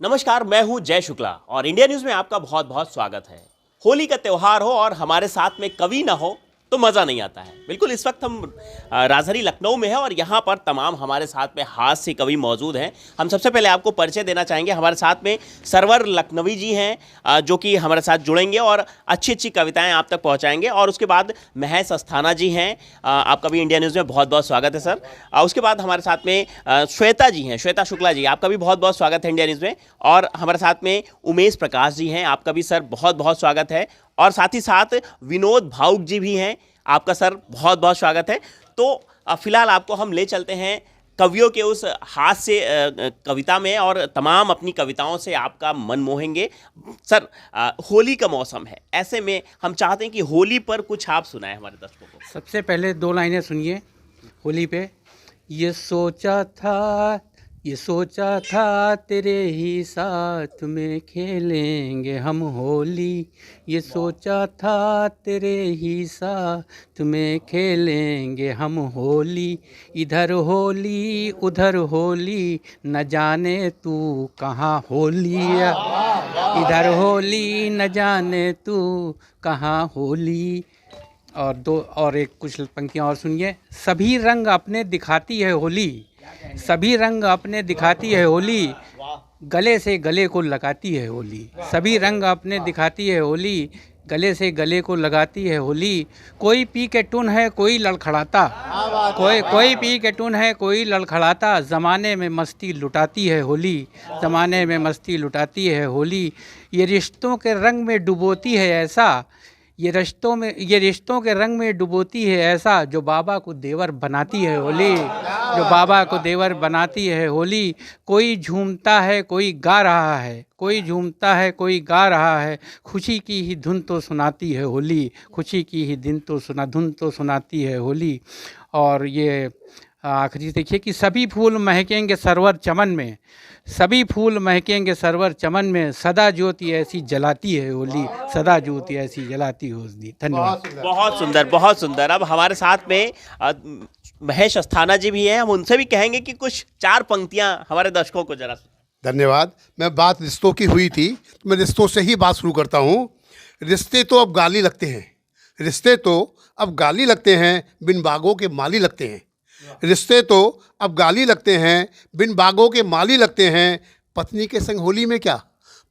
नमस्कार, मैं हूं जय शुक्ला और इंडिया न्यूज में आपका बहुत बहुत स्वागत है। होली का त्यौहार हो और हमारे साथ में कवि ना हो तो मज़ा नहीं आता है। बिल्कुल, इस वक्त हम राजधानी लखनऊ में हैं और यहाँ पर तमाम हमारे साथ में हास्य कवि मौजूद हैं। हम सबसे पहले आपको परिचय देना चाहेंगे। हमारे साथ में सरवर लखनवी जी हैं जो कि हमारे साथ जुड़ेंगे और अच्छी अच्छी कविताएं आप तक पहुँचाएंगे। और उसके बाद महेश अस्थाना जी हैं, आपका भी इंडिया न्यूज़ में बहुत बहुत स्वागत है सर। उसके बाद हमारे साथ में श्वेता जी हैं, श्वेता शुक्ला जी, आपका भी बहुत बहुत स्वागत है इंडिया न्यूज़ में। और हमारे साथ में उमेश प्रकाश जी हैं, आपका भी सर बहुत बहुत स्वागत है। और साथ ही साथ विनोद भावुक जी भी हैं, आपका सर बहुत बहुत स्वागत है। तो फिलहाल आपको हम ले चलते हैं कवियों के उस हास्य कविता में और तमाम अपनी कविताओं से आपका मन मोहेंगे। सर, होली का मौसम है, ऐसे में हम चाहते हैं कि होली पर कुछ आप सुनाएं हमारे दर्शकों को। सबसे पहले दो लाइनें सुनिए होली पे। ये सोचा था तेरे ही साथ में खेलेंगे हम होली। ये सोचा था तेरे ही साथ में खेलेंगे हम होली। इधर होली उधर होली न जाने तू कहाँ होली। इधर होली न जाने तू कहाँ होली। और एक कुछ पंक्तियाँ और सुनिए। सभी रंग अपने दिखाती है होली, सभी रंग अपने दिखाती है होली, गले से गले को लगाती है होली। सभी रंग अपने दिखाती है होली, गले से गले को लगाती है होली। कोई पी के टुन है कोई लड़खड़ाता, कोई पी के टुन है कोई लड़खड़ाता, ज़माने में मस्ती लुटाती है होली, ज़माने में मस्ती लुटाती है होली। ये रिश्तों के रंग में डुबोती है ऐसा, ये रिश्तों के रंग में डुबोती है ऐसा, जो बाबा को देवर बनाती है होली, जो बाबा को देवर बनाती है होली। कोई झूमता है कोई गा रहा है, कोई झूमता है कोई गा रहा है, खुशी की ही धुन तो सुनाती है होली, खुशी की ही धुन तो सुनाती है होली। और ये आखिरी देखिए कि सभी फूल महकेंगे सरवर चमन में, सभी फूल महकेंगे सरवर चमन में, सदा ज्योति ऐसी जलाती है होली, सदा ज्योति ऐसी जलाती है होली। धन्यवाद। बहुत सुंदर, बहुत सुंदर। अब हमारे साथ में महेश अस्थाना जी भी हैं, हम उनसे भी कहेंगे कि कुछ चार पंक्तियां हमारे दर्शकों को जरा। धन्यवाद। मैं बात रिश्तों की हुई थी तो मैं रिश्तों से ही बात शुरू करता हूँ। रिश्ते तो अब गाली लगते हैं, रिश्ते तो अब गाली लगते हैं, बिन बागों के माली लगते हैं। रिश्ते तो अब गाली लगते हैं, बिन बागों के माली लगते हैं। पत्नी के संग होली में क्या,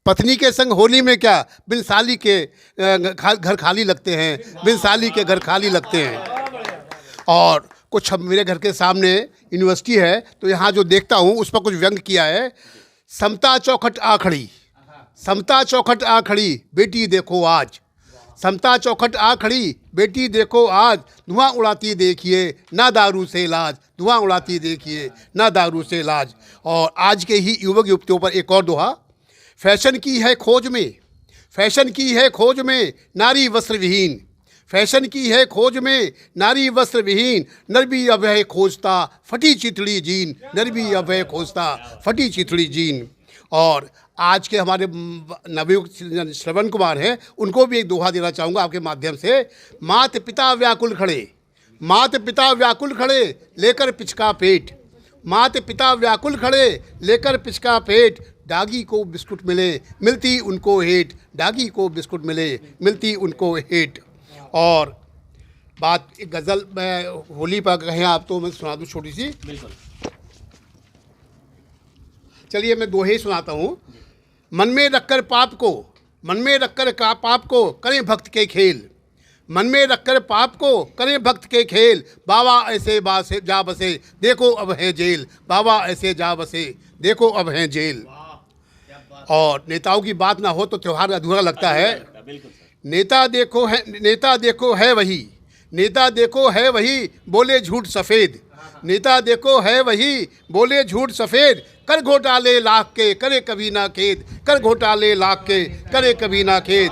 पत्नी के संग होली में क्या, बिन साली के घर खाली लगते हैं, बिन साली के घर खाली लगते हैं। और कुछ अब मेरे घर के सामने यूनिवर्सिटी है तो यहाँ जो देखता हूँ उस पर कुछ व्यंग किया है। समता चौखट आ खड़ी, समता चौखट आ खड़ी, बेटी देखो आज, समता चौखट आ खड़ी, बेटी देखो आज, धुआं उड़ाती देखिए ना दारू से इलाज, धुआं उड़ाती देखिए ना दारू से इलाज। और आज के ही युवक युवतियों पर एक और दोहा। फैशन की है खोज में, फैशन की है खोज में नारी वस्त्र विहीन, फैशन की है खोज में नारी वस्त्र विहीन, नर भी अब है खोजता फटी चिथड़ी जीन, नर भी अब है खोजता फटी चिथड़ी जीन। और आज के हमारे नवयुक्त श्रवण कुमार हैं, उनको भी एक दोहा देना चाहूँगा आपके माध्यम से। मात पिता व्याकुल खड़े, मात पिता व्याकुल खड़े लेकर पिचका पेट, मात पिता व्याकुल खड़े लेकर पिचका पेट, डागी को बिस्कुट मिले मिलती उनको हेट, डागी को बिस्कुट मिले मिलती उनको हेट। और बात एक गज़ल में होली पर कहें आप तो मैं सुना दूँ छोटी सी। बिल्कुल। चलिए मैं दोहे सुनाता हूँ। मन में रखकर पाप को, मन में रखकर पाप को करें भक्त के खेल, मन में रखकर पाप को करें भक्त के खेल, बाबा ऐसे बासे जा बसे देखो अब है जेल, बाबा ऐसे जा बसे देखो अब है जेल। और नेताओं की बात ना हो तो त्यौहार अधूरा लगता है। नेता देखो है, नेता देखो है वही, नेता देखो है वही बोले झूठ सफ़ेद, नेता देखो है वही बोले झूठ सफ़ेद, कर घोटाले लाख के करे कभी ना खेद, कर घोटाले लाख के करे कभी ना खेद।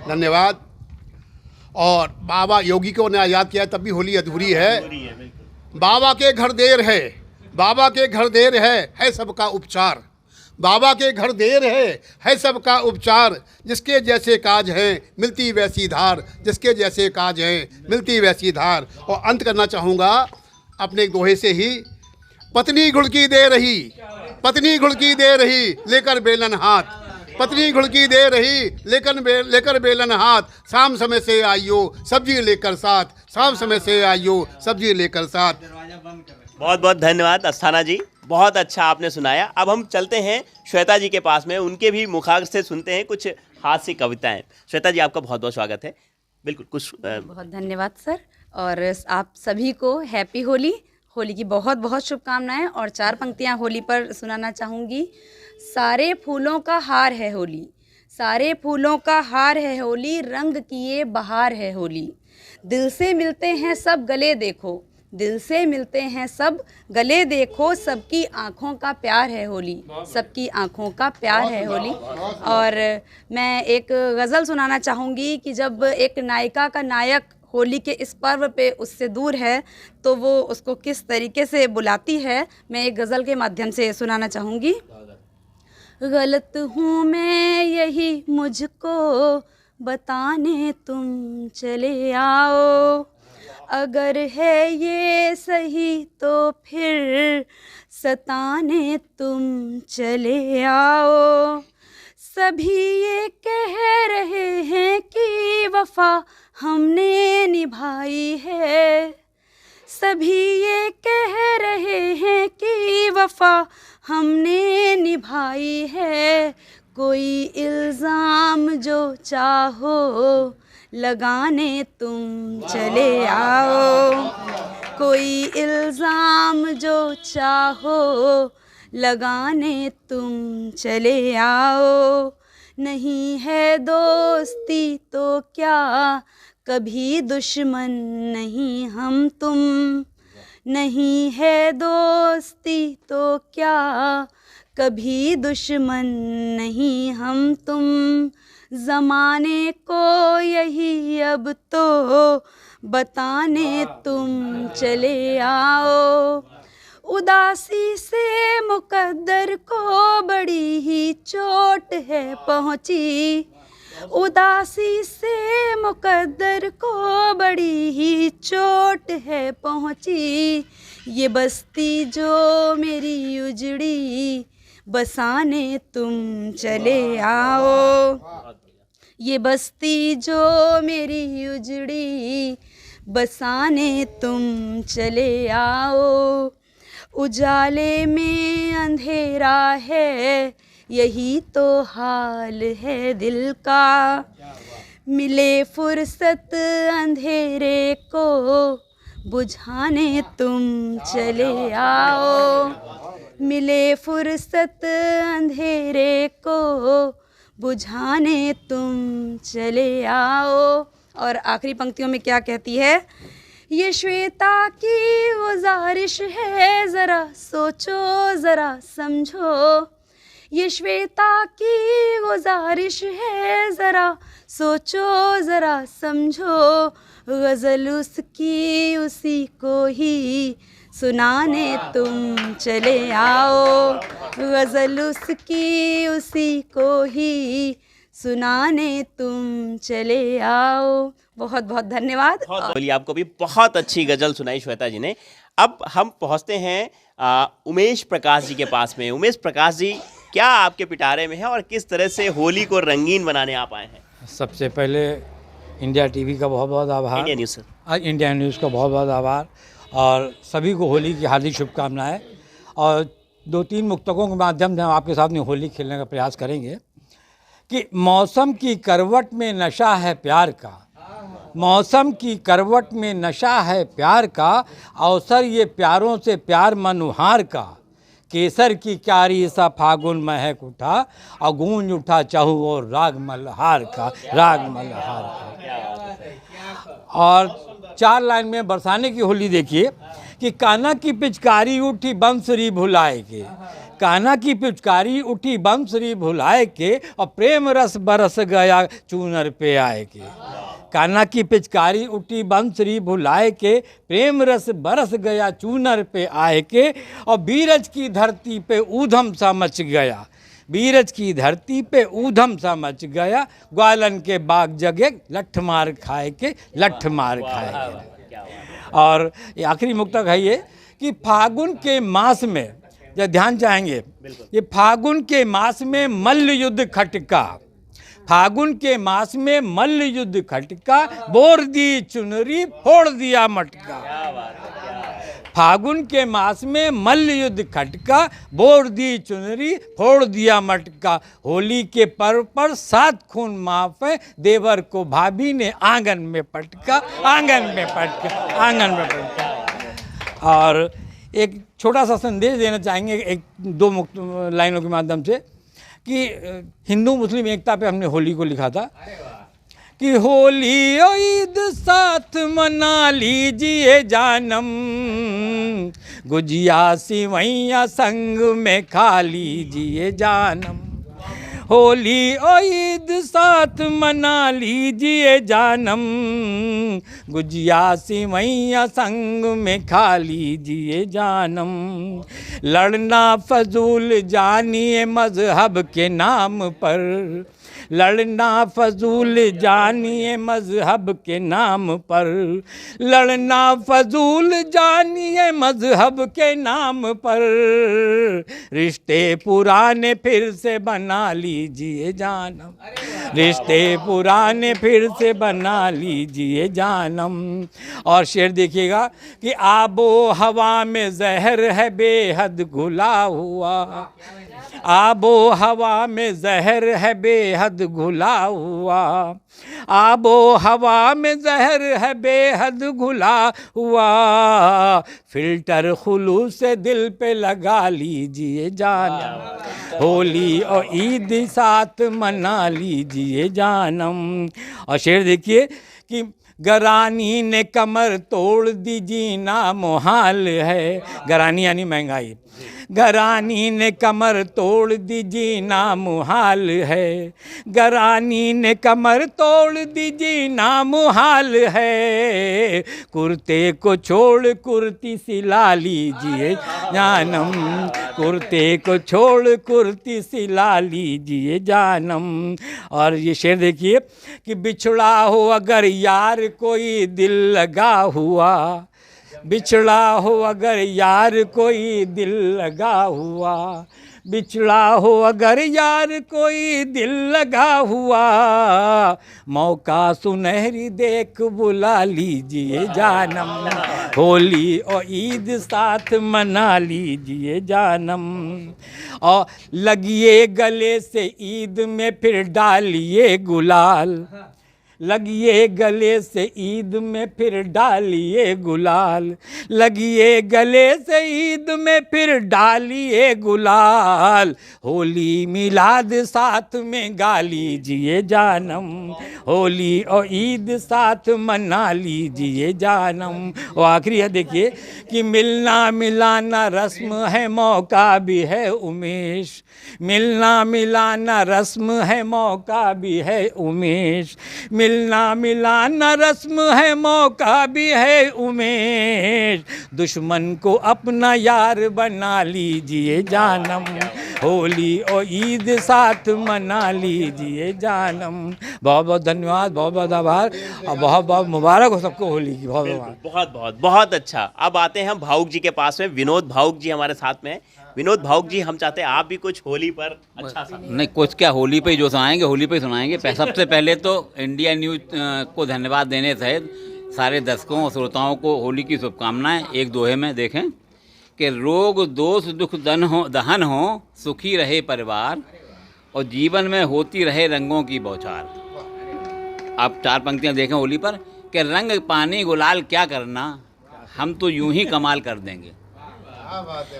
धन्यवाद। और बाबा योगी को ने याद किया तब भी होली अधूरी है। बाबा के घर देर है, बाबा के घर देर है सबका उपचार, बाबा के घर देर है सबका उपचार, जिसके जैसे काज हैं मिलती वैसी धार, जिसके जैसे काज हैं मिलती वैसी धार। और अंत करना चाहूँगा अपने एक दोहे से ही। पत्नी घुड़की दे रही, पत्नी घुड़की दे रही लेकर बेलन हाथ, पत्नी घुड़की दे रही लेकर बेलन हाथ, शाम समय से आइयो सब्जी लेकर साथ, शाम समय से आइयो सब्जी लेकर साथ। बहुत बहुत धन्यवाद अस्थाना जी, बहुत अच्छा आपने सुनाया। अब हम चलते हैं श्वेता जी के पास में, उनके भी मुखाग्र से सुनते हैं कुछ हास्य कविताएं। श्वेता जी, आपका बहुत बहुत स्वागत है। बिल्कुल कुछ बहुत धन्यवाद सर, और आप सभी को हैप्पी होली, होली की बहुत बहुत शुभकामनाएं। और 4 पंक्तियां होली पर सुनाना चाहूँगी। सारे फूलों का हार है होली, सारे फूलों का हार है होली, रंग किए बहार है होली। दिल से मिलते हैं सब गले देखो, दिल से मिलते हैं सब गले देखो, सबकी आँखों का प्यार है होली, सबकी आँखों का प्यार है होली। और मैं एक गज़ल सुनाना चाहूँगी कि जब एक नायिका का नायक होली के इस पर्व पे उससे दूर है तो वो उसको किस तरीके से बुलाती है, मैं एक गज़ल के माध्यम से सुनाना चाहूँगी। गलत हूँ मैं यही मुझको बताने तुम चले आओ, अगर है ये सही तो फिर सताने तुम चले आओ। सभी ये कह रहे हैं कि वफ़ा हमने निभाई है, सभी ये कह रहे हैं कि वफ़ा हमने निभाई है। कोई इल्ज़ाम जो चाहो लगाने तुम चले आओ, कोई इल्ज़ाम जो चाहो लगाने तुम चले आओ। नहीं है दोस्ती तो क्या कभी दुश्मन नहीं हम तुम, नहीं है दोस्ती तो क्या कभी दुश्मन नहीं हम तुम। ज़माने को यही अब तो बताने तुम चले आओ। उदासी से मुकद्दर को बड़ी ही चोट है पहुँची, उदासी से मुकद्दर को बड़ी ही चोट है पहुँची। ये बस्ती जो मेरी उजड़ी बसाने तुम चले आओ, ये बस्ती जो मेरी उजड़ी बसाने तुम चले आओ। उजाले में अंधेरा है यही तो हाल है दिल का, मिले फुर्सत अंधेरे को बुझाने तुम चले आओ, मिले फुर्सत अंधेरे को बुझाने तुम चले आओ। और आखिरी पंक्तियों में क्या कहती है, ये श्वेता की गुजारिश है ज़रा सोचो ज़रा समझो, ये श्वेता की गुजारिश है ज़रा सोचो ज़रा समझो। गज़ल उसकी उसी को ही सुनाने तुम चले आओ, गज़ल उसकी उसी को ही सुनाने तुम चले आओ। बहुत बहुत धन्यवाद। बोलिए, आपको भी बहुत अच्छी गज़ल सुनाई श्वेता जी ने। अब हम पहुंचते हैं उमेश प्रकाश जी के पास में। उमेश प्रकाश जी, क्या आपके पिटारे में है और किस तरह से होली को रंगीन बनाने आप आए हैं? सबसे पहले इंडिया टीवी का बहुत बहुत आभार, India news sir. India news का बहुत बहुत आभार, और सभी को होली की हार्दिक शुभकामनाएं। और 2-3 मुक्तकों के माध्यम से हम आपके साथ में होली खेलने का प्रयास करेंगे कि मौसम की करवट में नशा है प्यार का, मौसम की करवट में नशा है प्यार का, अवसर ये प्यारों से प्यार मनुहार का। केसर की क्यारी सा फागुन महक उठा और गूंज उठा चाहू और राग मल्हार का, राग मल्हार का। और 4 लाइन में बरसाने की होली देखिए कि कान्हा की पिचकारी उठी बंसरी भुलाए के, कान्हा की पिचकारी उठी बंसरी भुलाए के, और प्रेम रस बरस गया चूनर पे आए के। कान्हा की पिचकारी उठी बंसरी भुलाए के, प्रेम रस बरस गया चूनर पे आए के, और बीरज की धरती पे ऊधम सा मच गया, बीरज की धरती पे ऊधम सा मच गया, ग्वालन के बाग जगे लठ मार खाए के, लठ मार खाए के। और ये आखिरी मुक्तक है ये कि फागुन के मास में या ध्यान चाहेंगे, ये फागुन के मास में मल्ल युद्ध खटका, फागुन के मास में मल्ल युद्ध खटका, बोर दी चुनरी फोड़ दिया मटका। फागुन के मास में मल्ल युद्ध खटका, बोर दी चुनरी फोड़ दिया मटका। होली के पर्व पर 7 खून माफ है, देवर को भाभी ने आंगन में पटका, आंगन में पटका, आंगन में पटका। और एक छोटा सा संदेश देना चाहेंगे एक दो लाइनों के माध्यम से कि हिंदू मुस्लिम एकता पे हमने होली को लिखा था कि होली और ईद साथ मना लीजिए जानम, गुजिया सिवैया संग में खा लीजिए जानम। होली और ईद साथ मना लीजिए जानम, गुजिया सिवैया संग में खा लीजिए जानम। लड़ना फजूल जानिए मजहब के नाम पर, लड़ना फजूल जानिए मजहब के नाम पर, लड़ना फजूल जानिए मजहब के नाम पर। रिश्ते पुराने फिर से बना लीजिए जानम, रिश्ते पुराने फिर से बना लीजिए जानम। और शेर देखिएगा कि आबो हवा में जहर है बेहद घुला हुआ, आबो हवा में जहर है बेहद घुला हुआ, आबो हवा में जहर है बेहद घुला हुआ। फिल्टर खुलूस से दिल पे लगा लीजिए जानम, होली और ईद साथ मना लीजिए जानम। और शेर देखिए कि गरानी ने कमर तोड़ दी जीना मुहाल है, गरानी यानी महंगाई, गरानी ने कमर तोड़ दी जीना मुहाल है, गरानी ने कमर तोड़ दी जीना मुहाल है। कुर्ते को छोड़ कुर्ती सिला लीजिए जानम, कुर्ते को छोड़ कुर्ती सिला लीजिए जानम। और ये शेर देखिए कि बिछड़ा हो अगर यार कोई दिल लगा हुआ, बिछड़ा हो अगर यार कोई दिल लगा हुआ, बिछड़ा हो अगर यार कोई दिल लगा हुआ। मौका सुनहरी देख बुला लीजिए जानम, होली और ईद साथ मना लीजिए जानम। और लगिए गले से ईद में फिर डालिए गुलाल, लगिए गले से ईद में फिर डालिए गुलाल, लगिए गले से ईद में फिर डालिए गुलाल। होली मिलाद साथ में गा लीजिए जानम, होली और ईद साथ मना लीजिए जानम। और आखिरी है देखिए कि मिलना मिलाना रस्म है मौका भी है उमेश, मिलना मिलाना रस्म है मौका भी है उमेश, मिलना मिलाना रस्म है मौका भी है उमेश। दुश्मन को अपना यार बना लीजिए जानम, होली और ईद साथ मना लीजिए जानम। बहुत बहुत धन्यवाद, बहुत बहुत आभार और बहुत बहुत मुबारक हो सबको होली की। बहुत बहुत बहुत बहुत बहुत अच्छा। अब आते हैं हम भावुक जी के पास में, विनोद भावुक जी हमारे साथ में हैं। विनोद भावुक जी, हम चाहते हैं आप भी कुछ होली पर अच्छा सा। नहीं, कुछ क्या, होली पे ही जो सुनाएंगे होली पे ही सुनाएंगे। सबसे पहले तो इंडिया न्यूज को धन्यवाद देने सहित सारे दर्शकों और श्रोताओं को होली की शुभकामनाएं। एक दोहे में देखें कि रोग दोष दुख दहन हो, सुखी रहे परिवार और जीवन में होती रहे रंगों की बौछार। आप 4 पंक्तियां देखें होली पर कि रंग पानी गुलाल क्या करना, हम तो यूं ही कमाल कर देंगे।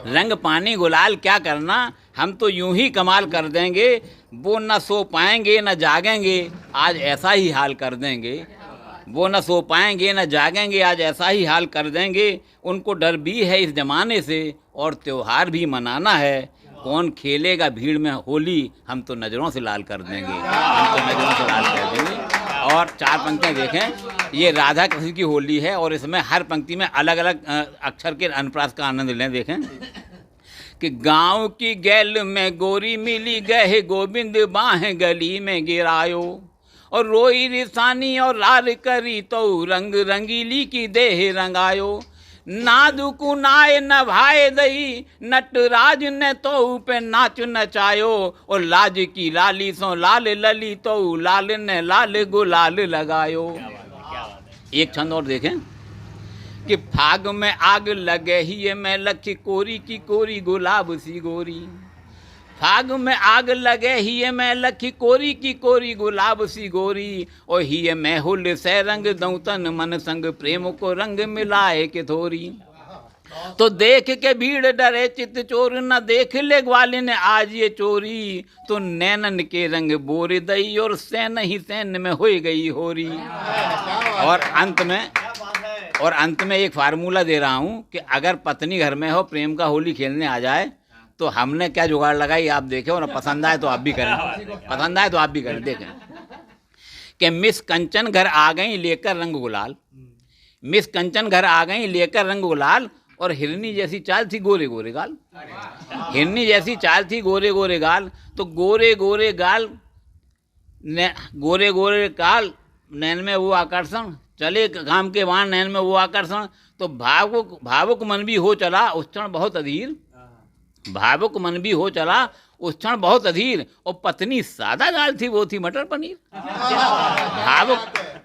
रंग पानी गुलाल क्या करना, हम तो यूं ही कमाल कर देंगे। वो न सो पाएंगे न जागेंगे, आज ऐसा ही हाल कर देंगे। वो न सो पाएंगे न जागेंगे, आज ऐसा ही हाल कर देंगे। उनको डर भी है इस ज़माने से और त्यौहार भी मनाना है। कौन खेलेगा भीड़ में होली, हम तो नज़रों से लाल कर देंगे, हम तो नज़रों से लाल कर देंगे। और 4 पंक्तियाँ देखें, ये राधा कृष्ण की होली है और इसमें हर पंक्ति में अलग अलग अक्षर के अनुप्रास का आनंद लें। देखें कि गांव की गैल में गोरी मिली, गए गोविंद बाहें गली में गिरायो और रोई रिसानी और लाल करी तो रंग रंगीली की देह रंगायो। नादुकु नाय नभाए दई नटराज ने तो पे नाच नचायो, और लाज की लाली सो लाल लली तो लाल ने लाल गुलाल लगायो। एक छंद और देखें कि फाग में आग लगे ही ये मैं लखी कोरी की कोरी गुलाब सी गोरी। फाग में आग लगे ही ये मैं लखी कोरी की कोरी गुलाब सी गोरी, और ही ये मैं हुल से रंग दऊं तन मन संग प्रेम को रंग मिलाए के थोरी। तो देख के भीड़ डरे चित चोर न देख ले ग्वालिन ने आज ये चोरी, तो नैनन के रंग बोर दई और सैन ही सैन में हो गई होरी। और अंत में एक फार्मूला दे रहा हूँ कि अगर पत्नी घर में हो, प्रेम का होली खेलने आ जाए, तो हमने क्या जुगाड़ लगाई आप देखें, और पसंद आए तो आप भी करें, पसंद आए तो आप भी करें। देखें कि मिस कंचन घर आ गई लेकर रंग गुलाल, मिस कंचन घर आ गई लेकर रंग गुलाल, और हिरनी जैसी चाल थी गोरे गोरे गाल। हिरनी जैसी चाल थी गोरे गोरे गाल, तो गोरे गोरे गाल गोरे गोरे गाल नैन में वो आकर्षण, चले काम के वाण नैन में वो आकर्षण। तो भावुक मन भी हो चला उस क्षण बहुत अधीर, भावुक मन भी हो चला उस क्षण बहुत अधीर, और पत्नी सादा दाल थी वो थी मटर पनीर।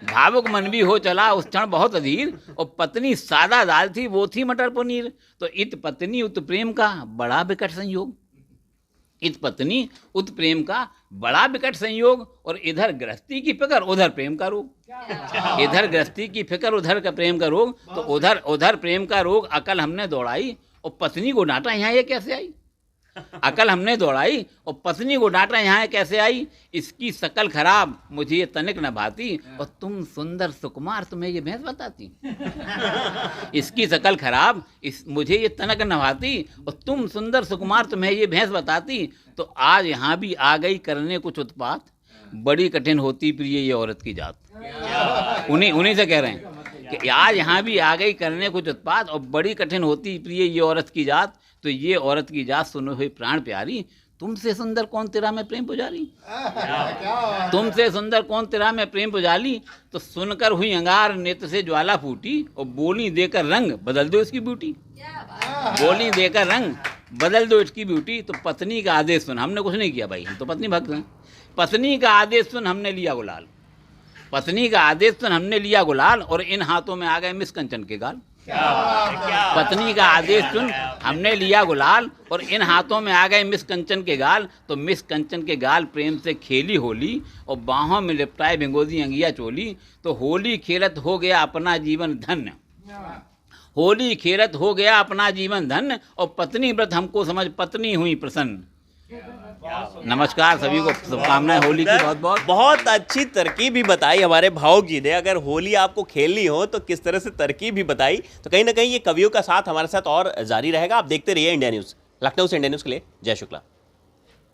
भावुक मन भी हो चला उस क्षण बहुत अधीर, और पत्नी सादा दाल थी वो थी मटर पनीर। तो इत पत्नी उत प्रेम का बड़ा विकट संयोग, इत पत्नी उत प्रेम का बड़ा विकट संयोग, और इधर गृहस्थी की फिक्र उधर प्रेम का रोग, इधर गृहस्थी की फिक्र उधर का प्रेम का रोग। तो उधर प्रेम का रोग अकल हमने दौड़ाई और पत्नी को डांटा, यहाँ ये कैसे आई। अकल हमने दौड़ाई और पत्नी को डांटा, यहाँ कैसे आई। इसकी शकल खराब मुझे ये तनिक न भाती, और तुम सुंदर सुकुमार तुम्हें ये भैंस बताती। इसकी शकल खराब मुझे ये तनिक न भाती, और तुम सुंदर सुकुमार तुम्हें ये भैंस बताती। तो आज यहाँ भी आ गई करने कुछ उत्पात, बड़ी कठिन होती प्रिय ये औरत की जात। उन्हीं से कह रहे हैं कि आज यहाँ भी आ गई करने कुछ उत्पात, और बड़ी कठिन होती प्रिय ये औरत की जात। तो ये औरत की जात सुनो हुई प्राण प्यारी, तुमसे सुंदर कौन तेरा मैं प्रेम पुजारी, तुमसे सुंदर कौन तेरा मैं प्रेम पुजारी। तो सुनकर हुई अंगार नेत्र से ज्वाला फूटी, और बोली देकर रंग बदल दो इसकी ब्यूटी, बोली देकर रंग बदल दो इसकी ब्यूटी। तो पत्नी का आदेश सुन, हमने कुछ नहीं किया भाई, हम तो पत्नी भक्त हैं। पत्नी का आदेश सुन हमने लिया गुलाल, पत्नी का आदेश सुन हमने लिया गुलाल, और इन हाथों में आ गए मिस कंचन के गाल। पत्नी का आदेश सुन हमने लिया गुलाल, और इन हाथों में आ गए मिस कंचन के गाल। तो मिस कंचन के गाल प्रेम से खेली होली, और बाहों में लिपटाए भिंगोदी अंगिया चोली। तो होली खेलत हो गया अपना जीवन धन्य, होली खेलत हो गया अपना जीवन धन्य, और पत्नी व्रत हमको समझ पत्नी हुई प्रसन्न। नमस्कार सभी को, शुभकामनाएं होली की बहुत बहुत। बहुत अच्छी तरकीब भी बताई हमारे भावुक जी ने। अगर होली आपको खेलनी हो तो किस तरह से तरकीब भी बताई। तो कहीं ना कहीं ये कवियों का साथ हमारे साथ और जारी रहेगा। आप देखते रहिए इंडिया न्यूज़। लखनऊ से इंडिया न्यूज़ के लिए जय शुक्ला।